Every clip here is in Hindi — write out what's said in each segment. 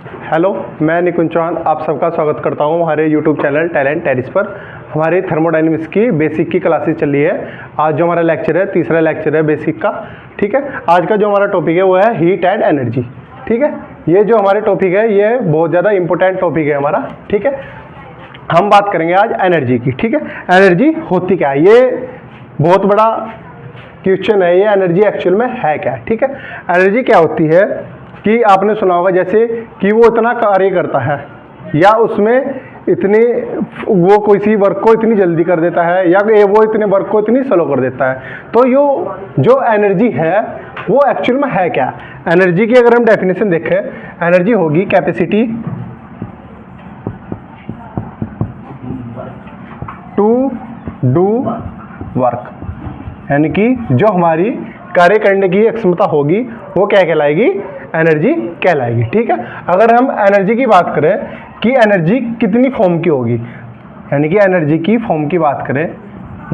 हेलो, मैं निकुंज चौहान आप सबका स्वागत करता हूं हमारे यूट्यूब चैनल टैलेंट टेरिस पर। हमारे थर्मोडायनेमिक्स की बेसिक की क्लासेस चल रही है। आज जो हमारा लेक्चर है, तीसरा लेक्चर है बेसिक का। ठीक है, आज का जो हमारा टॉपिक है वो है हीट एंड एनर्जी। ठीक है, ये जो हमारे टॉपिक है ये बहुत ज़्यादा इंपॉर्टेंट टॉपिक है हमारा। ठीक है, हम बात करेंगे आज एनर्जी की। ठीक है, एनर्जी होती क्या है, ये बहुत बड़ा क्वेश्चन है। ये एनर्जी एक्चुअल में है क्या। ठीक है, एनर्जी क्या होती है कि आपने सुना होगा जैसे कि वो इतना कार्य करता है या उसमें इतने वो कोई सी वर्क को इतनी जल्दी कर देता है या वो इतने वर्क को इतनी स्लो कर देता है। तो जो एनर्जी है वो एक्चुअल में है क्या। एनर्जी की अगर हम डेफिनेशन देखें, एनर्जी होगी कैपेसिटी टू डू वर्क, यानी कि जो हमारी कार्य करने की क्षमता होगी वो क्या कहलाएगी, एनर्जी कहलाएगी। ठीक है, अगर हम एनर्जी की बात करें कि एनर्जी कितनी फॉर्म की होगी, यानी कि एनर्जी की फॉर्म की बात करें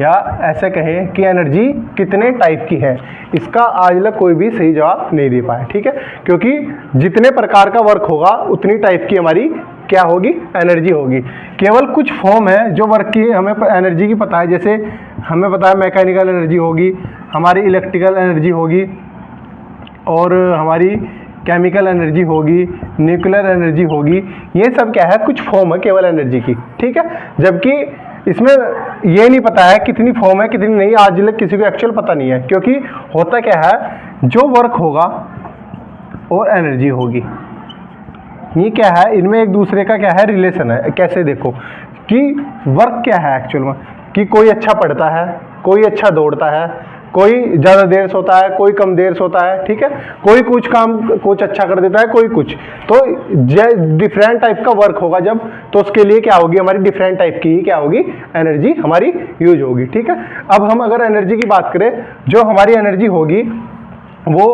या ऐसे कहें कि एनर्जी कितने टाइप की है, इसका आज तक कोई भी सही जवाब नहीं दे पाया। ठीक है, क्योंकि जितने प्रकार का वर्क होगा उतनी टाइप की हमारी क्या होगी, एनर्जी होगी। केवल कुछ फॉर्म है जो वर्क की हमें एनर्जी की पता है। जैसे हमें पता है मैकेनिकल एनर्जी होगी, हमारी इलेक्ट्रिकल एनर्जी होगी और हमारी केमिकल एनर्जी होगी, न्यूक्लियर एनर्जी होगी। ये सब क्या है, कुछ फॉर्म है केवल एनर्जी की। ठीक है, जबकि इसमें ये नहीं पता है कितनी फॉर्म है कितनी नहीं, आज तक किसी को एक्चुअल पता नहीं है। क्योंकि होता क्या है, जो वर्क होगा और एनर्जी होगी, ये क्या है, इनमें एक दूसरे का क्या है, रिलेशन है। कैसे देखो कि वर्क क्या है एक्चुअल में, कि कोई अच्छा पढ़ता है, कोई अच्छा दौड़ता है, कोई ज़्यादा देर सोता है, कोई कम देर सोता है। ठीक है, कोई कुछ काम कुछ अच्छा कर देता है, कोई कुछ। तो डिफरेंट टाइप का वर्क होगा जब, तो उसके लिए क्या होगी, हमारी डिफरेंट टाइप की क्या होगी, एनर्जी हमारी यूज होगी। ठीक है, अब हम अगर एनर्जी की बात करें, जो हमारी एनर्जी होगी वो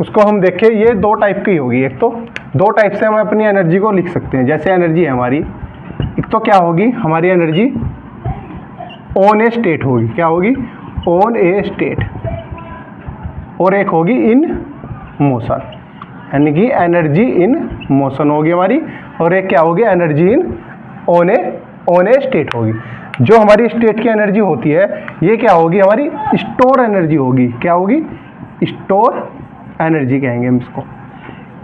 उसको हम देखें, ये दो टाइप की होगी। एक तो दो टाइप से हम अपनी एनर्जी को लिख सकते हैं। जैसे एनर्जी है हमारी, एक तो क्या होगी हमारी एनर्जी ऑन ए स्टेट होगी, क्या होगी, ऑन ए स्टेट, और एक होगी इन मोशन, यानी कि एनर्जी इन मोशन होगी हमारी, और एक क्या होगी, energy in on A state होगी। जो हमारी स्टेट की एनर्जी होती है ये क्या होगी, हमारी स्टोर एनर्जी होगी। क्या होगी, स्टोर एनर्जी कहेंगे हम इसको।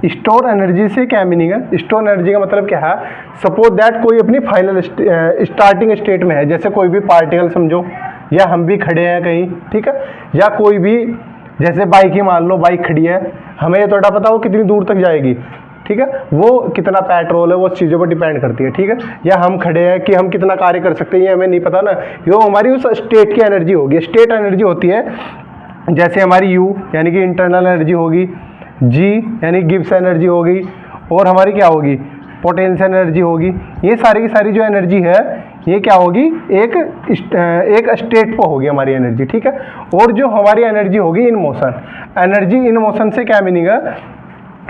स्टोर एनर्जी से क्या मीनिंग है, स्टोर एनर्जी का मतलब क्या है, सपोज दैट कोई अपनी फाइनल स्टार्टिंग स्टेट में है, जैसे कोई भी पार्टिकल समझो, या हम भी खड़े हैं कहीं। ठीक है, या कोई भी जैसे बाइक ही मान लो, बाइक खड़ी है, हमें ये थोड़ा पता वो कितनी दूर तक जाएगी। ठीक है, वो कितना पेट्रोल है वो चीज़ों पर डिपेंड करती है। ठीक है, या हम खड़े हैं कि हम कितना कार्य कर सकते हैं ये हमें नहीं पता ना, ये हमारी उस स्टेट की एनर्जी होगी। स्टेट एनर्जी होती है जैसे हमारी यू यानी कि इंटरनल एनर्जी होगी, जी यानी गिब्स एनर्जी होगी, और हमारी क्या होगी, पोटेंशियल एनर्जी होगी। ये सारी की सारी जो एनर्जी है ये क्या होगी, एक स्टेट पर होगी हमारी एनर्जी। ठीक है, और जो हमारी एनर्जी होगी in motion, energy in motion से क्या मीनिंग है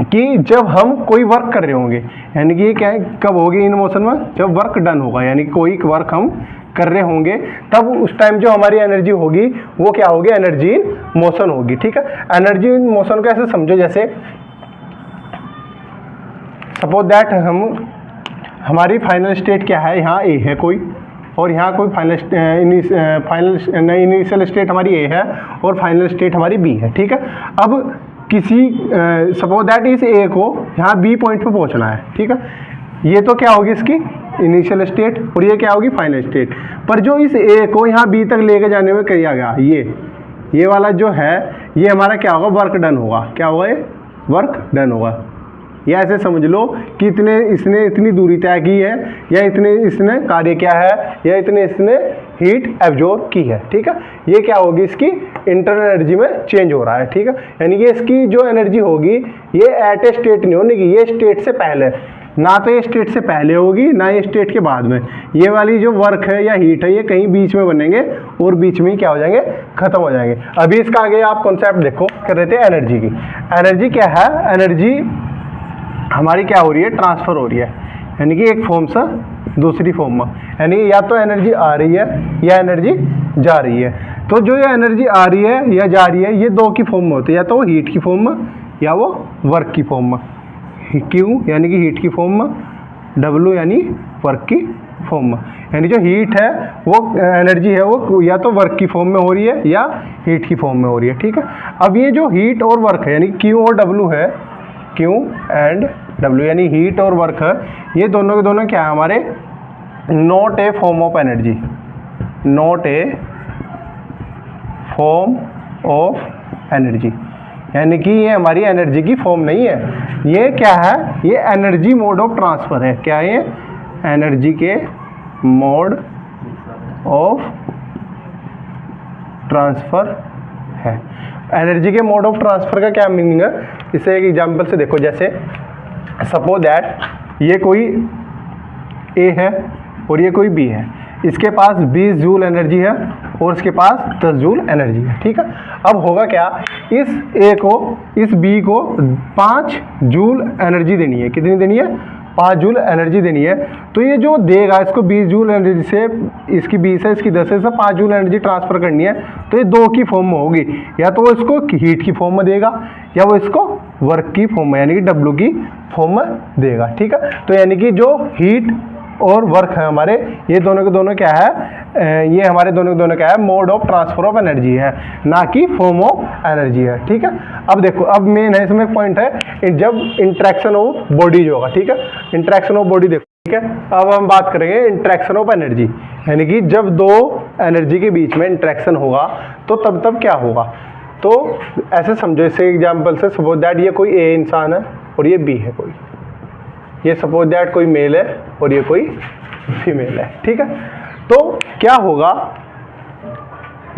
कि जब हम कोई वर्क कर रहे होंगे, यानी कि ये क्या कब होगी इन मोशन में, जब वर्क डन होगा, यानी कोई वर्क हम कर रहे होंगे तब उस टाइम जो हमारी एनर्जी होगी वो क्या होगी, एनर्जी इन मोशन होगी। ठीक है, एनर्जी इन मोशन को ऐसे समझो, जैसे सपोज दैट हमारी फाइनल स्टेट क्या है, यहाँ ए है कोई, और यहाँ कोई फाइनल इनिशियल स्टेट हमारी ए है और फाइनल स्टेट हमारी बी है। ठीक है, अब किसी सपोज दैट इस ए को यहाँ बी पॉइंट पे पहुँचना है। ठीक है, ये तो क्या होगी इसकी इनिशियल स्टेट, और ये क्या होगी फाइनल स्टेट। पर जो इस ए को यहाँ बी तक लेके जाने में किया गया, ये वाला जो है ये हमारा क्या होगा, वर्क डन होगा। क्या होगा, ये वर्क डन होगा। या ऐसे समझ लो कि इसने इतनी दूरी तय की है, या इतने इसने कार्य किया है, या इतने इसने हीट एब्जॉर्ब की है। ठीक है, ये क्या होगी, इसकी इंटरनल एनर्जी में चेंज हो रहा है। ठीक है, यानी कि इसकी जो एनर्जी होगी ये एट ए स्टेट नहीं होगी, ये स्टेट से पहले, ना तो ये स्टेट से पहले होगी ना ये स्टेट के बाद में। ये वाली जो वर्क है या हीट है ये कहीं बीच में बनेंगे और बीच में ही क्या हो जाएंगे, खत्म हो जाएंगे। अभी इसका आगे आप कॉन्सेप्ट देखो, कर रहे थे एनर्जी की। एनर्जी क्या है, एनर्जी हमारी क्या हो रही है, ट्रांसफ़र हो रही है, यानी कि एक फॉर्म से दूसरी फॉर्म में, यानी या तो एनर्जी आ रही है या एनर्जी जा रही है। तो जो ये एनर्जी आ रही है या जा रही है ये दो की फॉर्म में होती है, या तो वो हीट की फॉर्म में या वो वर्क की फॉर्म में। Q यानी कि हीट की फॉर्म में, W यानी वर्क की फॉर्म में। यानी जो हीट है वो एनर्जी है वो या तो वर्क की फॉर्म में हो रही है या हीट की फॉर्म में हो रही है, ठीक है। अब ये जो हीट और वर्क है यानी Q और W है, Q एंड W यानी हीट और वर्क है, ये दोनों के दोनों क्या है हमारे, not a form of energy, not a form of energy, यानी कि ये हमारी एनर्जी की फॉर्म नहीं है। ये क्या है, ये एनर्जी मोड ऑफ ट्रांसफ़र है। क्या है ये, एनर्जी के मोड ऑफ ट्रांसफ़र है। एनर्जी के मोड ऑफ ट्रांसफ़र का क्या मीनिंग है, इसे एक एग्जांपल से देखो। जैसे सपोज दैट ये कोई ए है और ये कोई बी है, इसके पास 20 जूल एनर्जी है और इसके पास 10 जूल एनर्जी है, ठीक है। अब होगा क्या, इस ए को, इस बी को 5 जूल एनर्जी देनी है। कितनी देनी है, 5 जूल एनर्जी देनी है। तो ये जो देगा इसको 20 जूल एनर्जी से, इसकी 20 है इसकी 10 है, सब 5 जूल एनर्जी ट्रांसफ़र करनी है। तो ये 2 की फॉर्म में होगी, या तो वो इसको हीट की फॉर्म में देगा या वो इसको वर्क की फॉर्म में यानी कि W की फॉर्म में देगा, ठीक है। तो यानी कि जो हीट और वर्क है हमारे, ये दोनों के दोनों क्या है, ये हमारे दोनों के दोनों क्या है, mode of transfer of energy है, ना कि फॉर्म ऑफ एनर्जी है, ठीक है। अब देखो, अब मेन है इसमें पॉइंट है जब इंट्रैक्शन ऑफ बॉडी जो होगा, ठीक है, इंट्रैक्शन ऑफ बॉडी देखो, ठीक है। अब हम बात करेंगे इंट्रैक्शन ऑफ एनर्जी, यानी कि जब दो एनर्जी के बीच में इंट्रैक्शन होगा तो तब क्या होगा। तो ऐसे समझो, इसे एग्जाम्पल से सपोज दैट ये कोई ए इंसान है और ये बी है कोई, ये सपोज दैट कोई मेल है और ये कोई फीमेल है, ठीक है। तो क्या होगा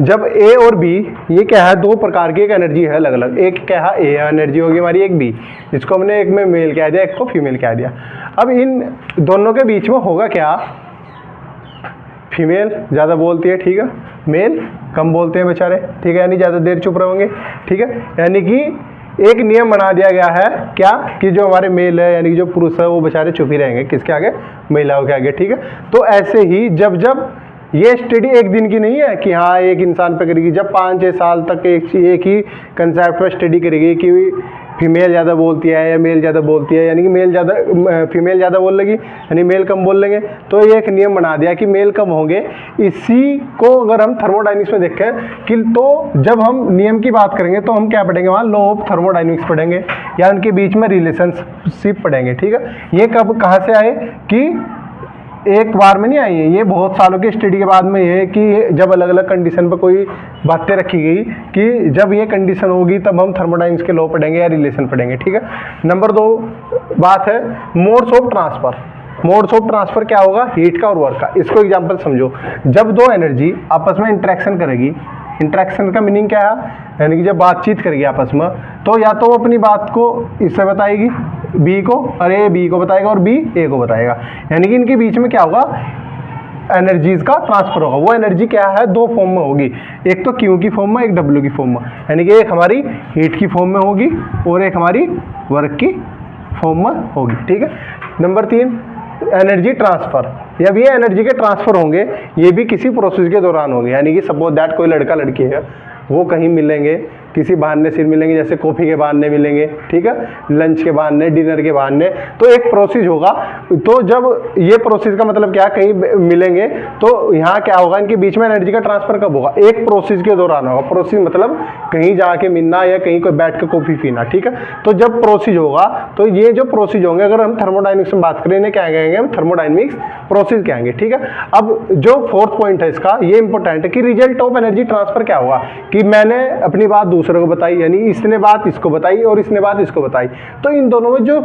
जब ए और बी, ये क्या है, 2 प्रकार की एक एनर्जी है अलग अलग। एक क्या है, ए एनर्जी होगी हमारी, एक बी, जिसको हमने एक में मेल कह दिया, एक को फीमेल कह दिया। अब इन दोनों के बीच में होगा क्या, फीमेल ज़्यादा बोलती है, ठीक है, मेल कम बोलते हैं बेचारे, ठीक है, यानी ज़्यादा देर चुप रहेंगे, ठीक है। यानी कि एक नियम बना दिया गया है क्या, कि जो हमारे मेल है यानी कि जो पुरुष है वो बेचारे चुप ही रहेंगे, किसके आगे, महिलाओं के आगे, ठीक है। तो ऐसे ही जब ये स्टडी एक दिन की नहीं है कि हाँ एक इंसान पे करेगी, जब 5-6 साल तक एक ही कंसेप्ट पर स्टडी करेगी कि फीमेल ज़्यादा बोलती है या मेल ज़्यादा बोलती है, यानी कि फीमेल ज़्यादा बोल लेगी यानी मेल कम बोल लेंगे। तो ये एक नियम बना दिया कि मेल कम होंगे। इसी को अगर हम थर्मोडायनिक्स में देखें कि तो जब हम नियम की बात करेंगे तो हम क्या पढ़ेंगे, वहाँ लॉ ऑफ थर्मोडायनिक्स पढ़ेंगे या उनके बीच में रिलेशनशिप पढ़ेंगे, ठीक है। ये कब कहाँ से आए कि एक बार में नहीं आई है, ये बहुत सालों की स्टडी के बाद में ये है कि जब अलग अलग कंडीशन पर कोई बातें रखी गई कि जब ये कंडीशन होगी तब हम थर्मोडायनामिक्स के लॉ पढ़ेंगे या रिलेशन पढ़ेंगे, ठीक है। नंबर 2 बात है modes of transfer. Modes of transfer क्या होगा, हीट का और वर्क का। इसको एग्जांपल समझो, जब 2 एनर्जी आपस में इंटरेक्शन करेगी, इंटरेक्शन का मीनिंग क्या है, यानी कि जब बातचीत करेगी आपस में, तो या तो वो अपनी बात को इससे बताएगी बी को, और ए बी को बताएगा और बी ए को बताएगा, यानी कि इनके बीच में क्या होगा, एनर्जीज का ट्रांसफर होगा। वो एनर्जी क्या है, 2 फॉर्म में होगी, एक तो क्यू की फॉर्म में, एक डब्ल्यू की फॉर्म में, यानी कि एक हमारी हीट की फॉर्म में होगी और एक हमारी वर्क की फॉर्म में होगी, ठीक है। Number 3 energy transfer. जब ये एनर्जी के ट्रांसफर होंगे ये भी किसी प्रोसेस के दौरान होंगे, यानी कि सपोज दैट कोई लड़का लड़की है, वो कहीं मिलेंगे, किसी बहाने से मिलेंगे, जैसे कॉफ़ी के बहाने मिलेंगे, ठीक है, लंच के बहाने, डिनर के बहाने, तो एक प्रोसेस होगा। तो जब ये प्रोसेस का मतलब क्या, कहीं मिलेंगे तो यहाँ क्या होगा, इनके बीच में एनर्जी का ट्रांसफर कब होगा, एक प्रोसेस के दौरान होगा। प्रोसेस मतलब कहीं जाके मिलना या कहीं कोई बैठ के कॉफ़ी पीना, ठीक है। तो जब प्रोसेस होगा तो ये जो प्रोसेस होंगे, अगर हम थर्मोडायनिक्स में बात करें, इन्हें क्या कहेंगे, हम थर्मोडायनिक्स प्रोसेस कहेंगे, ठीक है। अब जो 4th पॉइंट है इसका, ये इंपॉर्टेंट है कि रिजल्ट ऑफ एनर्जी ट्रांसफर क्या हुआ, कि मैंने अपनी बात दूसरे को बताई, यानी इसने बात इसको बताई और इसने बात इसको बताई, तो इन दोनों में जो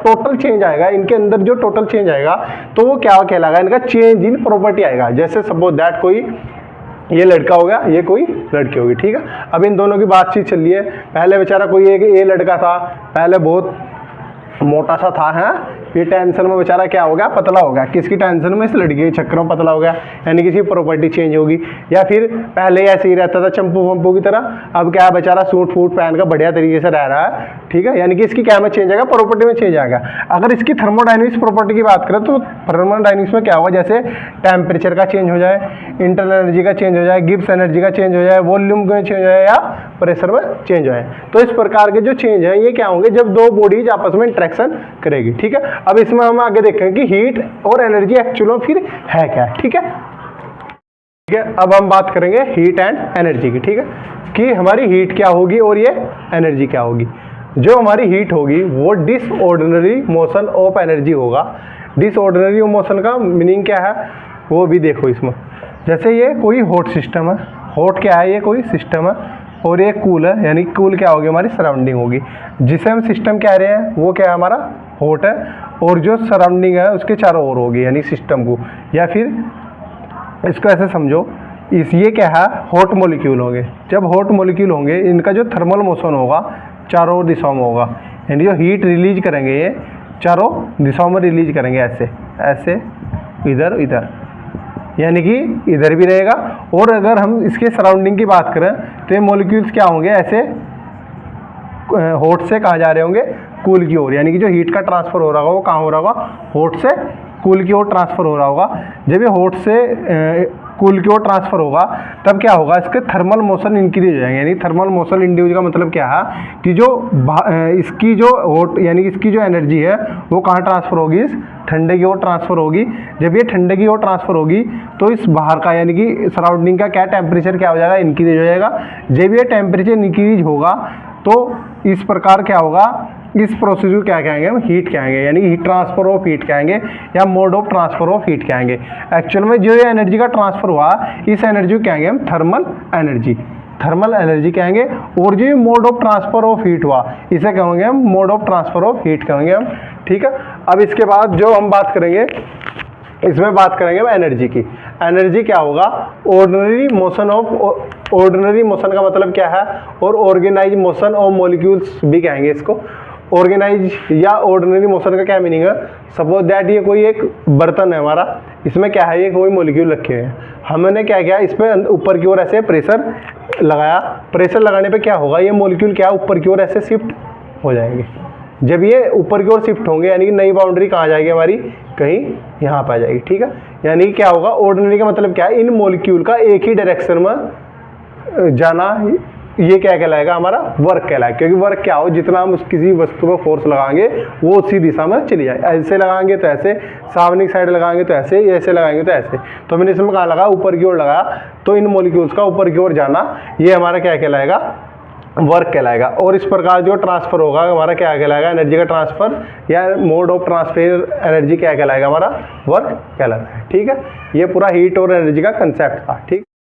टोटल चेंज आएगा, इनके अंदर जो टोटल चेंज आएगा तो वो क्या कहलाएगा, इनका चेंज इन प्रॉपर्टी आएगा। जैसे सपोज दैट कोई ये लड़का हो गया, ये कोई लड़की होगी, ठीक है। अब इन दोनों की बातचीत चल रही है, पहले बेचारा कोई एक ये लड़का था, पहले बहुत मोटा सा था, है ये टेंशन में बेचारा क्या हो गया, पतला हो गया। किसकी टेंशन में? इस लड़की के चक्कर में पतला हो गया, यानी किसी प्रॉपर्टी चेंज होगी। या फिर पहले ऐसे ही रहता था चंपू वंपू की तरह, अब क्या बेचारा सूट फूट पहन कर बढ़िया तरीके से रह रहा है, ठीक है, यानी कि इसकी क्या में चेंज आएगा, प्रॉपर्टी में चेंज आएगा। अगर इसकी थर्मोडायनेमिक्स प्रॉपर्टी की बात करें तो थर्मोडायनेमिक्स में क्या होगा, जैसे टेम्परेचर का चेंज हो जाए, इंटरनल एनर्जी का चेंज हो जाए, गिब्स एनर्जी का चेंज हो जाए, वॉल्यूम में चेंज हो जाए या प्रेशर में चेंज हो जाए। तो इस प्रकार के जो चेंज है ये क्या होंगे, जब दो बॉडीज आपस में इंटरेक्शन करेगी, ठीक है। अब इसमें हम आगे देखेंगे कि हीट और एनर्जी एक्चुअल में फिर है क्या, ठीक है। ठीक है, अब हम बात करेंगे हीट एंड एनर्जी की, ठीक है, कि हमारी हीट क्या होगी और ये एनर्जी क्या होगी। जो हमारी हीट होगी वो डिसऑर्डिनरी मोशन ऑफ एनर्जी होगा। डिसऑर्डिनरी मोशन का मीनिंग क्या है वो भी देखो इसमें। जैसे ये कोई हॉट सिस्टम है, हॉट क्या है, ये कोई सिस्टम है, और ये कूल है, यानी कूल क्या होगी, हमारी सराउंडिंग होगी। जिसे हम सिस्टम कह रहे हैं वो क्या है, हमारा हॉट है, और जो सराउंडिंग है उसके चारों ओर होगी, यानी सिस्टम को। या फिर इसको ऐसे समझो, ये क्या है, हॉट मॉलिक्यूल होंगे। जब हॉट मॉलिक्यूल होंगे इनका जो थर्मल मोशन होगा चारों दिशाओं में होगा, यानी जो हीट रिलीज करेंगे ये चारों दिशाओं में रिलीज करेंगे, ऐसे ऐसे, इधर इधर, यानी कि इधर भी रहेगा। और अगर हम इसके सराउंडिंग की बात करें तो ये मॉलिक्यूल्स क्या होंगे, ऐसे हॉट से कहाँ जा रहे होंगे, कूल की ओर, यानी कि जो हीट का ट्रांसफर हो रहा होगा वो कहाँ हो रहा होगा, हॉट से कूल की ओर ट्रांसफर हो रहा होगा। जब ये हॉट से कूल की ओर ट्रांसफर होगा तब क्या होगा, इसके थर्मल मोशन इंक्रीज हो जाएंगे। यानी थर्मल मोशन इंड्यूस का मतलब क्या है कि जो इसकी जो हॉट यानी इसकी जो एनर्जी है वो कहाँ ट्रांसफर होगी, इस ठंडे की ओर ट्रांसफर होगी। जब ये ठंडे की ओर ट्रांसफर होगी तो इस बाहर का यानी कि सराउंडिंग का क्या टेम्परेचर क्या हो जाएगा, इंक्रीज हो जाएगा। जब ये टेम्परेचर इंक्रीज होगा तो इस प्रकार क्या होगा, इस प्रोसेस को क्या कहेंगे हम, हीट कहेंगे, यानी हीट ट्रांसफर ऑफ हीट कहेंगे या mode of transfer of heat कहेंगे। एक्चुअल में जो ये एनर्जी का ट्रांसफर हुआ इस एनर्जी को कहेंगे हम थर्मल एनर्जी, थर्मल एनर्जी कहेंगे। और जो ये mode of transfer of heat हुआ इसे कहेंगे हम mode of transfer of heat कहेंगे हम, ठीक है। अब इसके बाद जो हम बात करेंगे इसमें बात करेंगे हम एनर्जी की। एनर्जी क्या होगा, ordinary motion of, ordinary motion का मतलब क्या है, और ऑर्गेनाइज मोशन ऑफ मॉलिक्यूल्स भी कहेंगे इसको। ऑर्गेनाइज या ऑर्डिनरी मोशन का क्या मीनिंग है, सपोज दैट ये कोई एक बर्तन है हमारा, इसमें क्या है, ये कोई मॉलिक्यूल रखे हैं, हमने क्या किया, इस पर ऊपर की ओर ऐसे प्रेशर लगाया। प्रेशर लगाने पे क्या होगा, ये मॉलिक्यूल क्या ऊपर की ओर ऐसे शिफ्ट हो जाएंगे। जब ये ऊपर की ओर शिफ्ट होंगे यानी कि नई बाउंड्री कहाँ जाएगी हमारी, कहीं यहाँ पर आ जाएगी, ठीक है। यानी क्या होगा, ऑर्डिनरी का मतलब क्या है, इन मॉलिक्यूल का एक ही डायरेक्शन में जाना, ये क्या कहलाएगा, हमारा वर्क कहलाएगा। क्योंकि वर्क क्या हो, जितना हम किसी वस्तु पर फोर्स लगाएंगे वो उसी दिशा में चली जाए। ऐसे लगाएंगे तो ऐसे, सामने की साइड लगाएंगे तो ऐसे, ऐसे लगाएंगे तो ऐसे। तो मैंने इसमें कहाँ लगा, ऊपर की ओर लगाया, तो इन मॉलिक्यूल्स का ऊपर की ओर जाना ये हमारा क्या कहलाएगा, वर्क कहलाएगा। और इस प्रकार जो ट्रांसफर होगा हमारा क्या कहलाएगा, एनर्जी का ट्रांसफर या मोड ऑफ ट्रांसफर एनर्जी क्या कहलाएगा, हमारा वर्क कहलाता है, ठीक है। ये पूरा हीट और एनर्जी का कंसेप्ट था, ठीक।